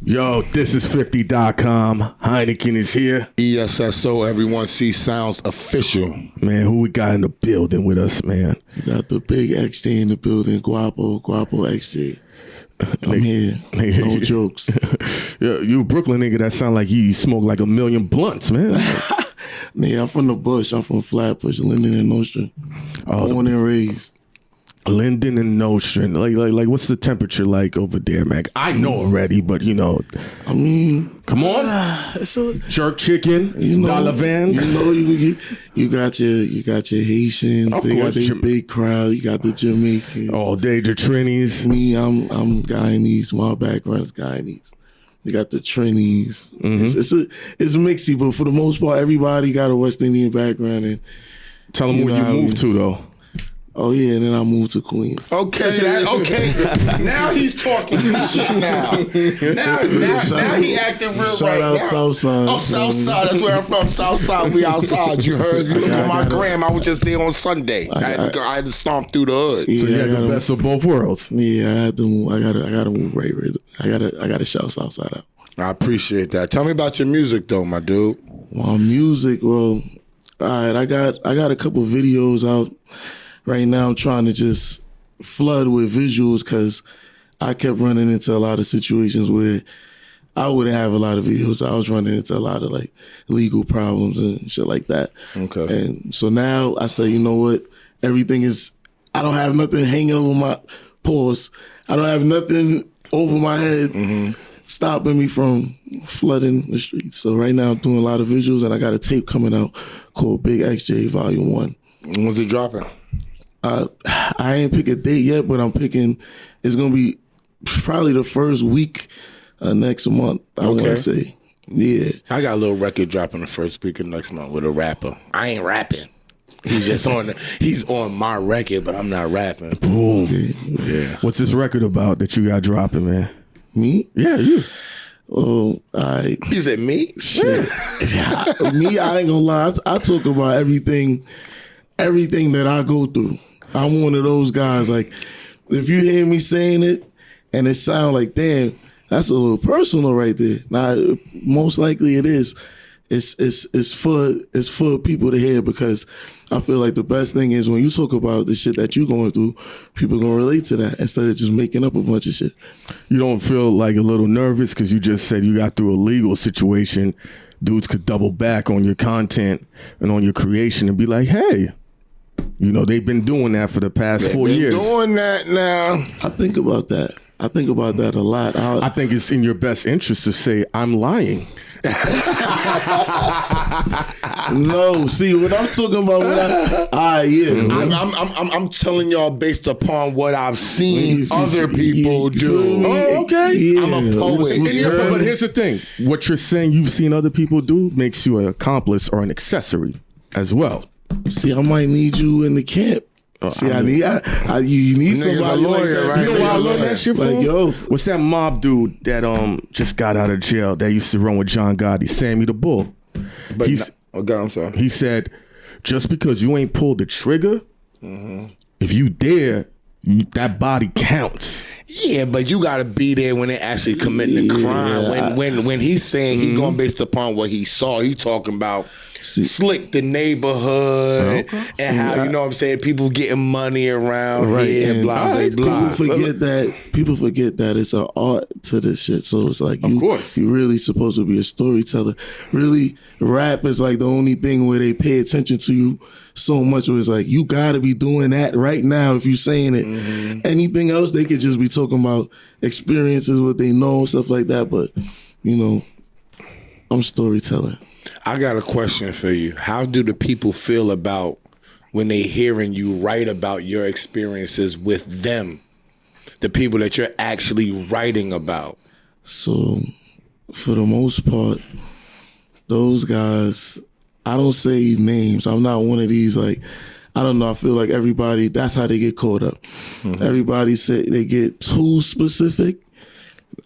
Yo, this is 50.com. Heineken is here. ESSO, Everyone See Sounds official. Man, who we got in the building with us, man? We got the big XJ in the building, Guapo XJ. I'm here. No jokes. Yeah, you a Brooklyn nigga that sound like he smoked like 1,000,000 blunts, man. Yeah, I'm from the Bush. I'm from Flatbush, Linden and Nostrand. Born and raised. Linden and Nostrand. Like, what's the temperature like over there, man? I know already, but you know. I mean, come on, it's a jerk chicken, dollar vans. You know, you got your Haitians. Of they course, got their big crowd. You got the Jamaicans. All day the Trinis. Me, I'm Guyanese. My background is Guyanese. You got the Trinis. Mm-hmm. It's mixy, but for the most part, everybody got a West Indian background. And tell them where you moved to, though. Oh yeah, and then I moved to Queens. Okay. Now he's talking some shit. Now he acting real Shout right out now. Southside. Oh, Southside. That's where I'm from. Southside. We outside. You heard? You look at my gram. I was just there on Sunday. I had to stomp through the hood. So you had the best of both worlds. Yeah, I had to move. I gotta move right. I gotta shout Southside out. I appreciate that. Tell me about your music, though, my dude. My music, well, all right. I got a couple videos out. Right now, I'm trying to just flood with visuals because I kept running into a lot of situations where I wouldn't have a lot of videos. I was running into a lot of like legal problems and shit like that. Okay. And so now I say, you know what? Everything is, I don't have nothing hanging over my paws. I don't have nothing over my head stopping me from flooding the streets. So right now I'm doing a lot of visuals and I got a tape coming out called Big XJ Volume 1. When's it dropping? I ain't pick a date yet, but I'm picking, it's going to be probably the first week next month, I want to say. Yeah. I got a little record dropping the first week of next month with a rapper. I ain't rapping. He's just he's on my record, but I'm not rapping. Boom. Okay. Yeah. What's this record about that you got dropping, man? Me? Yeah, you. Oh, I. Is it me? Shit. Me, I ain't gonna lie. I talk about everything that I go through. I'm one of those guys, like, if you hear me saying it and it sound like, damn, that's a little personal right there. Now, most likely it is. It's for people to hear because I feel like the best thing is when you talk about the shit that you're going through, people gonna relate to that instead of just making up a bunch of shit. You don't feel like a little nervous because you just said you got through a legal situation. Dudes could double back on your content and on your creation and be like, hey, you know, they've been doing that for the past 4 years. Doing that now. I think about that. I think about that a lot. I think it's in your best interest to say, I'm lying. No, see, what I'm talking about, I'm telling y'all based upon what I've seen other people do. Oh, okay. Yeah. I'm a poet. But here's the thing. What you're saying you've seen other people do makes you an accomplice or an accessory as well. See, I might need you in the camp. See, you need somebody lawyer, like that. right? You know why I learned that shit from? Like, yo. What's that mob dude that just got out of jail that used to run with John Gotti, Sammy the Bull? But I'm sorry. He said, just because you ain't pulled the trigger, if you dare, that body counts. Yeah, but you got to be there when they actually committing the crime. When he's saying he going based upon what he saw, he talking about slick the neighborhood and how, you know what I'm saying, people getting money around here, and blah, blah, blah. People forget that it's an art to this shit. So it's like you really supposed to be a storyteller. Really, rap is like the only thing where they pay attention to you so much. Where it's like, you got to be doing that right now if you saying it. Anything else, they could just be talking about experiences, what they know, stuff like that. But, you know, I'm storytelling. I got a question for you. How do the people feel about when they hearing you write about your experiences with them, the people that you're actually writing about? So, for the most part, those guys, I don't say names. I'm not one of these, like, I don't know. I feel like everybody, that's how they get caught up. Everybody say they get too specific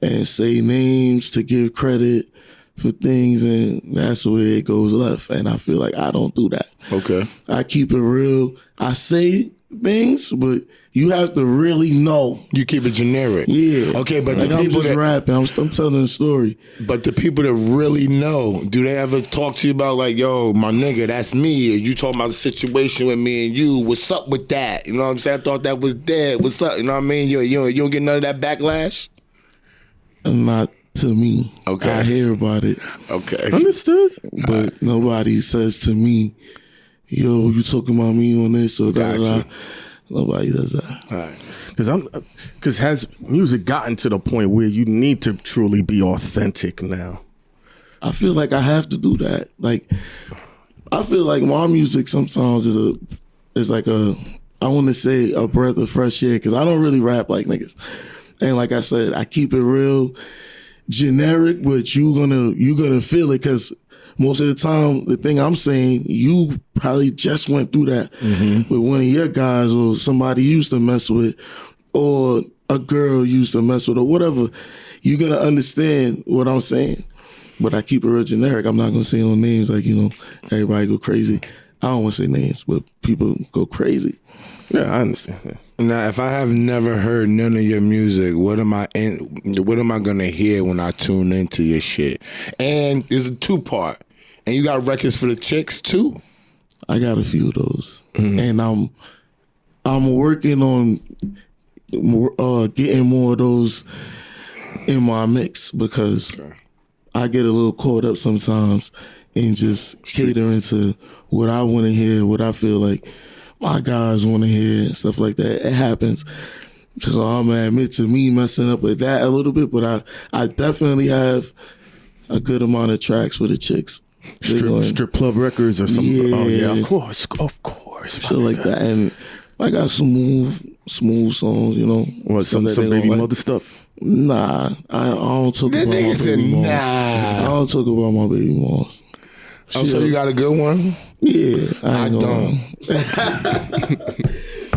and say names to give credit for things, and that's where it goes left. And I feel like I don't do that. Okay. I keep it real. I say things, but you have to really know. You keep it generic. Yeah. Okay, but like the I'm people just that rapping. I'm telling a story. But the people that really know, do they ever talk to you about like, yo, my nigga, that's me? Or you talking about the situation with me and you? What's up with that? You know what I'm saying? I thought that was dead. What's up? You know what I mean? You don't get none of that backlash? Not to me. Okay. I hear about it. Okay. Understood. But nobody says to me, yo, you talking about me on this or that. Gotcha. Nobody does that. All right. Because has music gotten to the point where you need to truly be authentic now? I feel like I have to do that. Like, I feel like my music sometimes is like I want to say a breath of fresh air, because I don't really rap like niggas. And like I said, I keep it real generic, but you gonna feel it, because most of the time, the thing I'm saying, you probably just went through that with one of your guys, or somebody you used to mess with, or a girl you used to mess with, or whatever. You're going to understand what I'm saying. But I keep it real generic. I'm not going to say no names like, everybody go crazy. I don't want to say names, but people go crazy. Yeah, I understand. Yeah. Now, if I have never heard none of your music, what am I gonna hear when I tune into your shit? And it's a 2-part. And you got records for the chicks too? I got a few of those. And I'm working on getting more of those in my mix, because I get a little caught up sometimes in just catering to what I want to hear, what I feel like my guys want to hear, and stuff like that. It happens. So I'm gonna admit to me messing up with that a little bit, but I definitely have a good amount of tracks for the chicks. Strip club records or something. Yeah. Oh yeah, of course. Shit like that. And I got smooth songs, What, some baby mother stuff? Nah, I don't talk about my baby moms. I don't talk about my baby moms. Oh, so you got a good one? Yeah, I don't.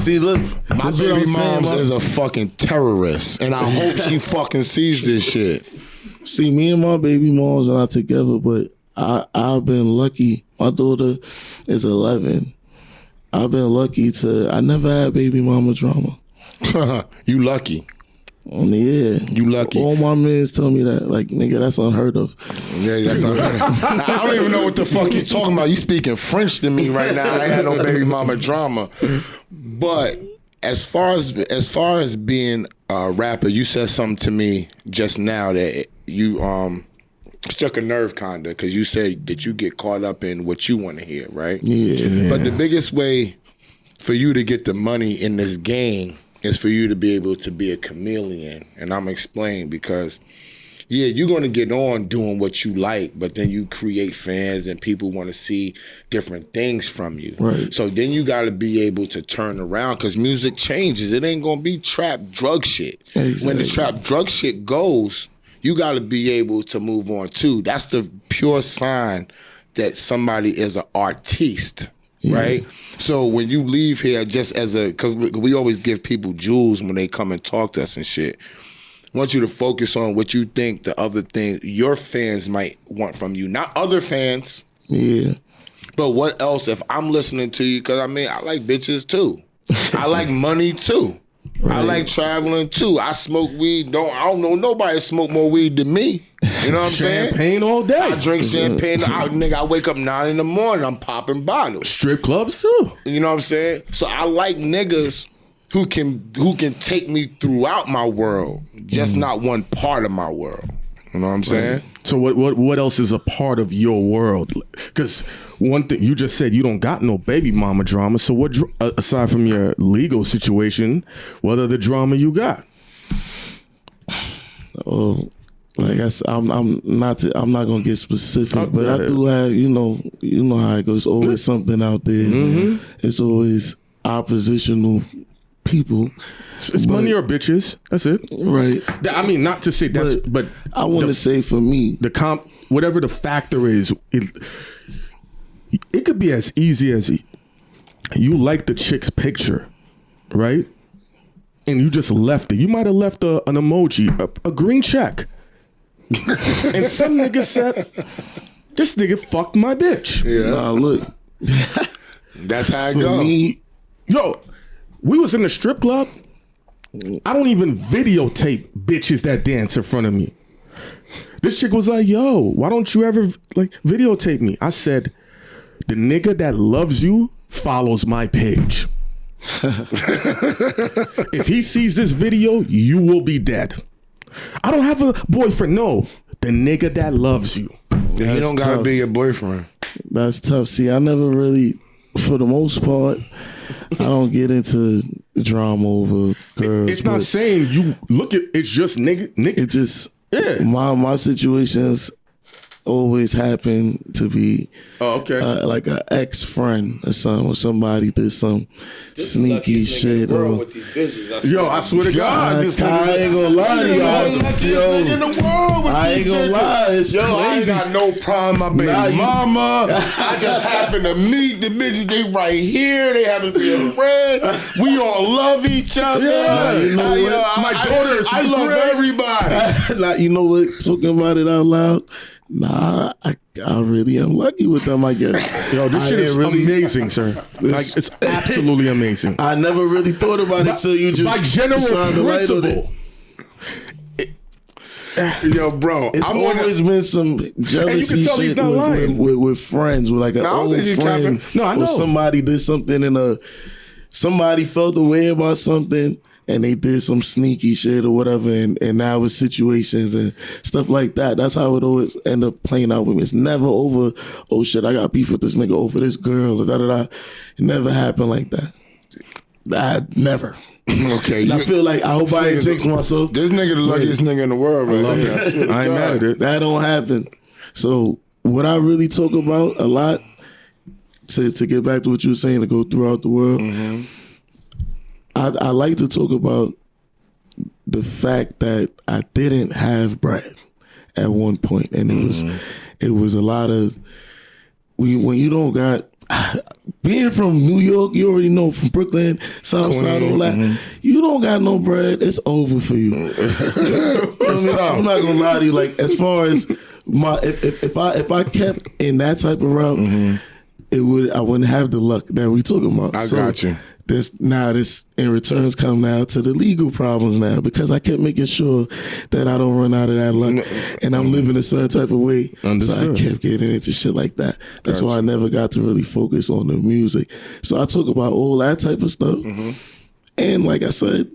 See, look, My baby mom is a fucking terrorist, and I hope she fucking sees this shit. See, me and my baby moms are not together, but I've been lucky. My daughter is 11. I've been lucky I never had baby mama drama. You lucky. Yeah. You lucky. All my men tell me that, like, nigga, that's unheard of. Yeah, that's unheard of. I don't even know what the fuck you talking about. You speaking French to me right now. I ain't had no baby mama drama. But as far as being a rapper, you said something to me just now that you struck a nerve kinda, because you said that you get caught up in what you want to hear, right? Yeah. But the biggest way for you to get the money in this game is for you to be able to be a chameleon. And I'm explaining because, yeah, you're going to get on doing what you like, but then you create fans and people want to see different things from you. Right. So then you got to be able to turn around, because music changes. It ain't going to be trap drug shit. Exactly. When the trap drug shit goes, you got to be able to move on too. That's the pure sign that somebody is an artiste. Yeah. Right? So when you leave here just because we always give people jewels when they come and talk to us and shit. I want you to focus on what you think the other thing your fans might want from you. Not other fans. Yeah. But what else if I'm listening to you? Because, I like bitches too. I like money too. Right. I like traveling too. I smoke weed. I don't know nobody smoke more weed than me. You know what I'm saying? Champagne all day. I drink champagne. I wake up 9 in the morning. I'm popping bottles. Strip clubs too. You know what I'm saying? So I like niggas who can take me throughout my world, just not one part of my world. You know what I'm saying? Right. So what else is a part of your world? Because one thing you just said, you don't got no baby mama drama. So what, aside from your legal situation, what other drama you got? Oh, like I said, I'm not gonna get specific, but I do have, you know how it goes. Always something out there. Mm-hmm. It's always oppositional people. It's money or bitches. That's it. Right. I mean, not to say that's, but I want to say for me, whatever the factor is, it could be as easy as you like the chick's picture, right? And you just left it. You might have left an emoji, a green check. And some nigga said, this nigga fucked my bitch. Yeah. Nah, look. That's how it goes. Yo, We was in the strip club. I don't even videotape bitches that dance in front of me. This chick was like, yo, why don't you ever like videotape me? I said, the nigga that loves you follows my page. If he sees this video, you will be dead. I don't have a boyfriend. No, the nigga that loves you. He don't gotta be your boyfriend. That's tough. See, I never really, for the most part, I don't get into drama over girls. It's not saying you look at it's just nigga. It just my situations always happen to be like an ex-friend or something, or somebody did some sneaky shit. With these bitches, yo, I swear to God, I ain't gonna lie to y'all. I ain't gonna lie, it's I ain't crazy. got no problem, my baby mama. I just happen to meet the bitches. They right here. They happen to be a friend. We all love each other. Yeah. You know what? My daughter is I love everybody. Like, you know what? Talking about it out loud. Nah, I really am lucky with them, I guess. Yo, this shit is amazing, sir. Like, it's absolutely amazing. I never really thought about it till you just by general principle. Yo, bro, It's always been some jealousy shit with friends, with like an old friend. No, I know. Or somebody did something somebody felt a way about something and they did some sneaky shit or whatever, and now it's situations and stuff like that. That's how it always end up playing out with me. It's never over, oh shit, I got beef with this nigga over this girl, or da-da-da. It never happened like that. Never. Okay, I feel like I hope I ain't jinx myself. This nigga the luckiest nigga in the world, right? I ain't mad at it. That don't happen. So what I really talk about a lot, to get back to what you were saying, to go throughout the world, I like to talk about the fact that I didn't have bread at one point, and it was a lot of when you don't got. Being from New York, you already know, from Brooklyn, South Side, all that. You don't got no bread, it's over for you. I'm not gonna lie to you. Like, as far as my, if I kept in that type of route, I wouldn't have the luck that we talking about. I got you. This in returns come now to the legal problems now, because I kept making sure that I don't run out of that luck, and I'm living a certain type of way. Understood. So I kept getting into shit like that. That's why I never got to really focus on the music. So I talk about all that type of stuff, and like I said,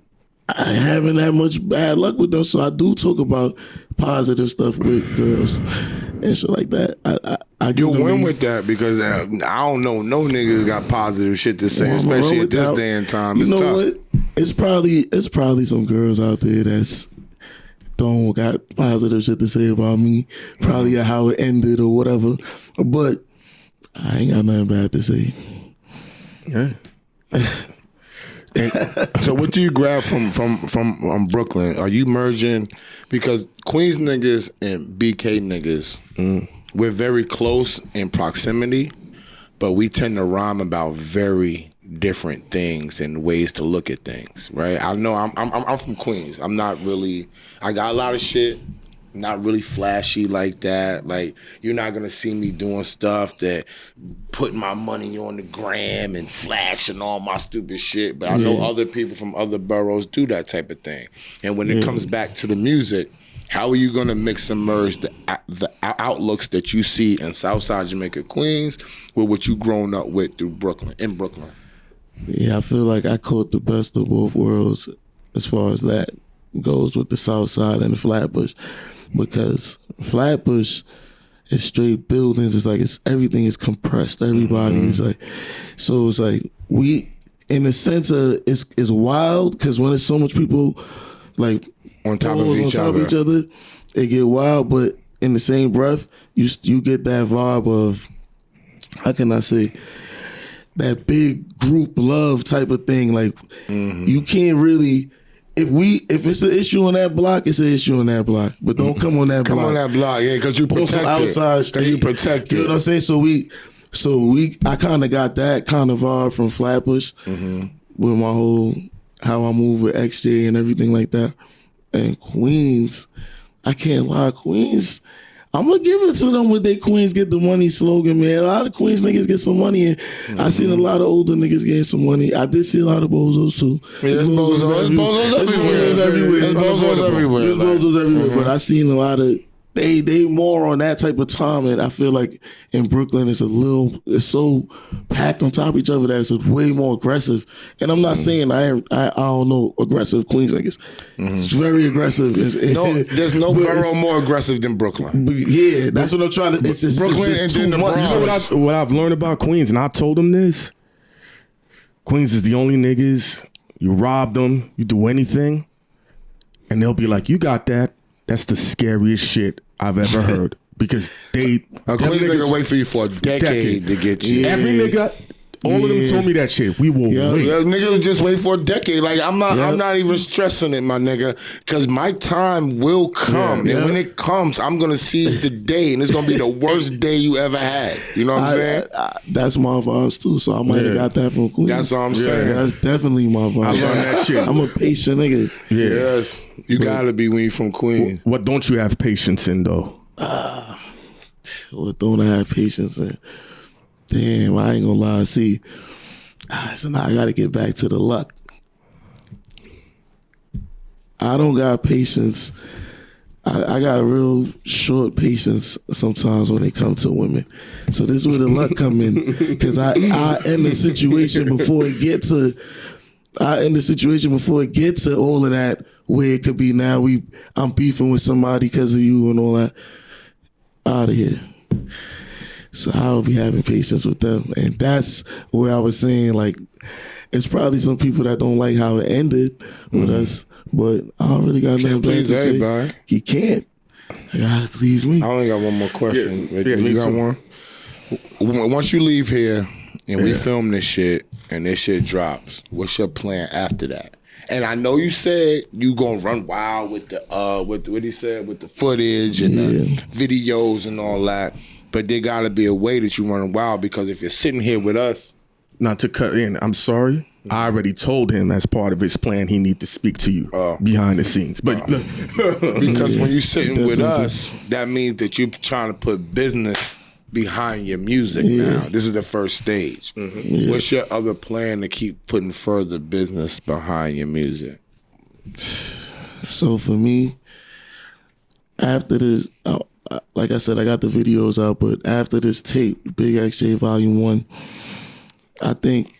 I haven't had much bad luck with them. So I do talk about positive stuff with girls and shit like that. You win with that, because I don't know no niggas got positive shit to say, especially at this day and time. You it's know tough. what? It's probably some girls out there that's don't got positive shit to say about me. Probably how it ended or whatever. But I ain't got nothing bad to say. Yeah. So what do you grab from Brooklyn? Are you merging, because Queens niggas and BK niggas, we're very close in proximity, but we tend to rhyme about very different things and ways to look at things, right? I know I'm from Queens. I'm not really, I got a lot of shit, not really flashy like that. Like, you're not gonna see me doing stuff that putting my money on the gram and flashing all my stupid shit. But I know other people from other boroughs do that type of thing. And when it comes back to the music, how are you gonna mix and merge the outlooks that you see in Southside Jamaica, Queens, with what you grown up with through Brooklyn, in Brooklyn? Yeah, I feel like I caught the best of both worlds as far as that goes, with the South Side and the Flatbush, because Flatbush is straight buildings. It's like everything is compressed. Everybody's like, so it's like we, in a sense, it's wild, because when there's so much people like on top of each other, it get wild. But in the same breath, you get that vibe of, how can I say, that big group love type of thing. Like, you can't really, if it's an issue on that block, it's an issue on that block. But don't come on that block. Come on that block, yeah, because you protect outside it. Because you protect it. You know what I'm saying? So I kind of got that kind of vibe from Flatbush with my whole, how I move with XJ and everything like that. And Queens, I can't lie, Queens, I'm gonna give it to them with their Queens get the money slogan, man. A lot of Queens niggas get some money, and I seen a lot of older niggas getting some money. I did see a lot of bozos too. Yeah, there's bozos everywhere. There's bozos everywhere. There's bozos everywhere. But I seen a lot of they more on that type of time, and I feel like in Brooklyn it's so packed on top of each other that it's way more aggressive. And I'm not saying I don't know aggressive Queens niggas. It's very aggressive. There's no borough more aggressive than Brooklyn. But yeah, that's what I'm trying to. It's just, Brooklyn it's and too then the much. Bronx. You know what I've learned about Queens, and I told them this. Queens is the only niggas, you rob them, you do anything, and they'll be like, you got that. That's the scariest shit I've ever heard. Because a Queens nigga wait for you for a decade to get you. Yeah. Every nigga, all of them told me that shit. We will wait. Yeah, niggas just wait for a decade. Like I'm not even stressing it, my nigga, because my time will come, and when it comes, I'm gonna seize the day, and it's gonna be the worst day you ever had. You know what I'm saying? That's my vibes too. So I might have got that from Queens. That's what I'm saying. That's definitely my vibe. I learned that shit. I'm a patient nigga. Yeah. Yes, you gotta be when you from Queens. What don't you have patience in though? What don't I have patience in? Damn, I ain't gonna lie. See, so now I gotta get back to the luck. I don't got patience. I got real short patience sometimes when it comes to women. So this is where the luck come in, because I end the situation before it get to. I end the situation before it gets to all of that, where it could be now I'm beefing with somebody because of you and all that. Out of here. So I don't be having patience with them. And that's where I was saying, like, it's probably some people that don't like how it ended with us, but I don't really got nothing bad to say. Everybody. He can't. I gotta please me. I only got one more question. Yeah, you got one? Once you leave here and we film this shit and this shit drops, what's your plan after that? And I know you said you gonna run wild with the what he said with the footage and the videos and all that, but there gotta be a way that you run wild, because if you're sitting here with us, not to cut in, I'm sorry. I already told him as part of his plan he need to speak to you behind the scenes. But because when you're sitting with us, that means that you're trying to put business behind your music now. This is the first stage. What's your other plan to keep putting further business behind your music? So for me, after this, like I said, I got the videos out, but after this tape, Big XJ Volume 1, I think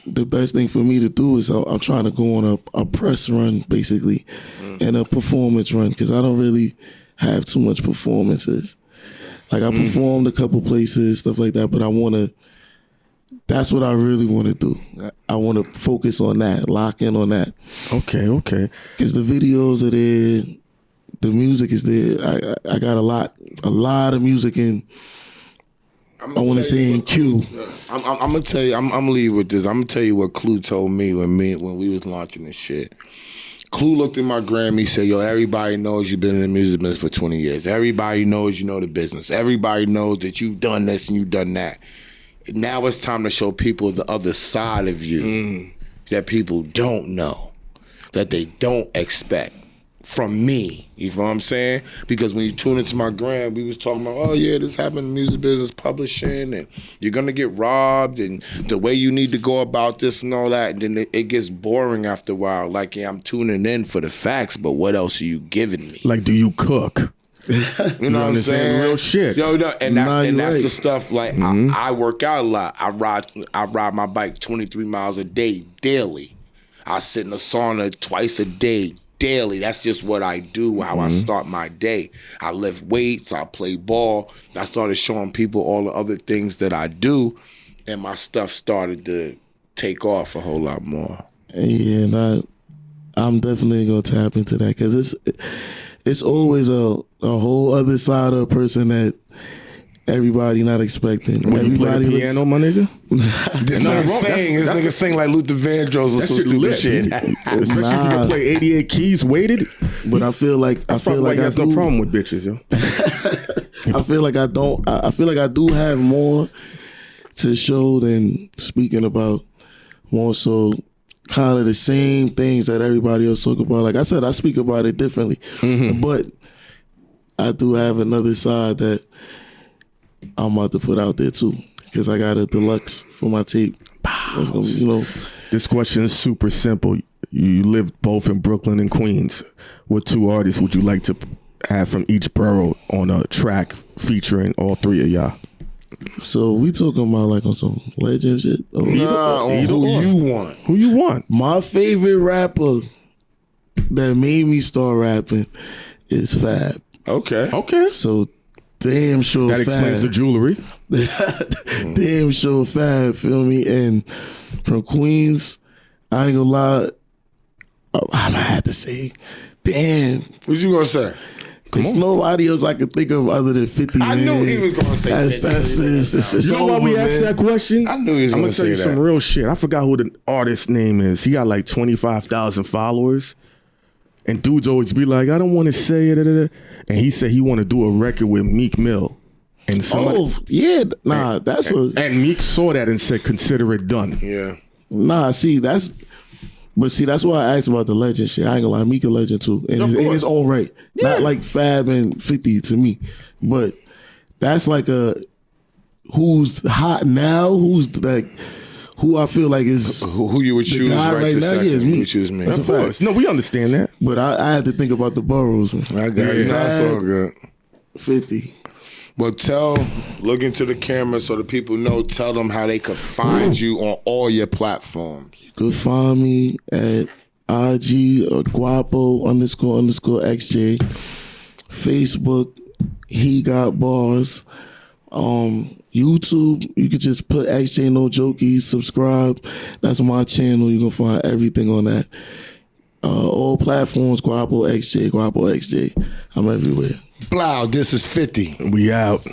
the best thing for me to do is I'm trying to go on a press run, basically, and a performance run, because I don't really have too much performances. Like I performed a couple places, stuff like that, but that's what I really want to do. I want to focus on that, lock in on that. Okay. Because the videos are there, the music is there. I got a lot of music in. I want to say in queue. I'm gonna tell you. I'm gonna leave with this. I'm gonna tell you what Clue told me when we was launching this shit. Clue looked at my Grammy, he said, yo, everybody knows you've been in the music business for 20 years. Everybody knows you know the business. Everybody knows that you've done this and you've done that. Now it's time to show people the other side of you that people don't know, that they don't expect from me. You know what I'm saying? Because when you tune into my gram, we was talking about, oh yeah, this happened in the music business, publishing, and you're gonna get robbed, and the way you need to go about this and all that. And then it gets boring after a while. Like, yeah, I'm tuning in for the facts, but what else are you giving me? Like, do you cook? You know what I'm saying? Real shit. Yo, and that's the stuff. Like I work out a lot. I ride my bike 23 miles a day daily. I sit in a sauna twice a day daily. That's just what I do, how I start my day. I lift weights, I play ball. I started showing people all the other things that I do, and my stuff started to take off a whole lot more. Yeah, and I'm definitely gonna tap into that, because it's always a whole other side of a person that everybody not expecting. When you play the piano, my nigga? This nigga sing like Luther Vandross or some stupid shit. Especially if you can play 88 keys weighted. But I feel like I have no problem with bitches, yo. I feel like I do have more to show than speaking about, more so kind of the same things that everybody else talk about. Like I said, I speak about it differently. But I do have another side that I'm about to put out there too, because I got a deluxe for my tape. That's gonna be, you know. This question is super simple. You live both in Brooklyn and Queens. What two artists would you like to have from each borough on a track featuring all three of y'all? So we talking about like on some legend shit? Who you want? Who you want? My favorite rapper that made me start rapping is Fab. Okay. So damn sure That explains the jewelry. Damn sure Fab, feel me? And from Queens, I ain't gonna lie, I'm gonna have to say, damn. What you gonna say? There's nobody else I could think of other than 50. I knew he was gonna say 50. You know why we asked that question? I knew he was I'm gonna tell you say some that. real shit. I forgot who the artist's name is. He got like 25,000 followers. And dudes always be like, I don't want to say it. And he said he want to do a record with Meek Mill. And That's and Meek saw that and said, consider it done. Yeah. that's why I asked about the legend shit. I ain't gonna lie, Meek a legend too. And Of it's course. all right. Yeah. Not like Fab and 50 to me. But that's like who's hot now, who I feel like is Who you would choose guy right right this now, second? yeah, is Who me. you choose me. That's a Of course. fact. No, we understand that. But I had to think about the boroughs. I got you. That's all good. 50. Well, look into the camera so the people know, tell them how they could find you on all your platforms. You could find me at IG or Guapo __XJ. Facebook, He Got Bars. YouTube, you could just put XJ No Jokey, subscribe. That's my channel. You can find everything on that. All platforms, Guapo XJ. I'm everywhere. Blow, this is 50. We out.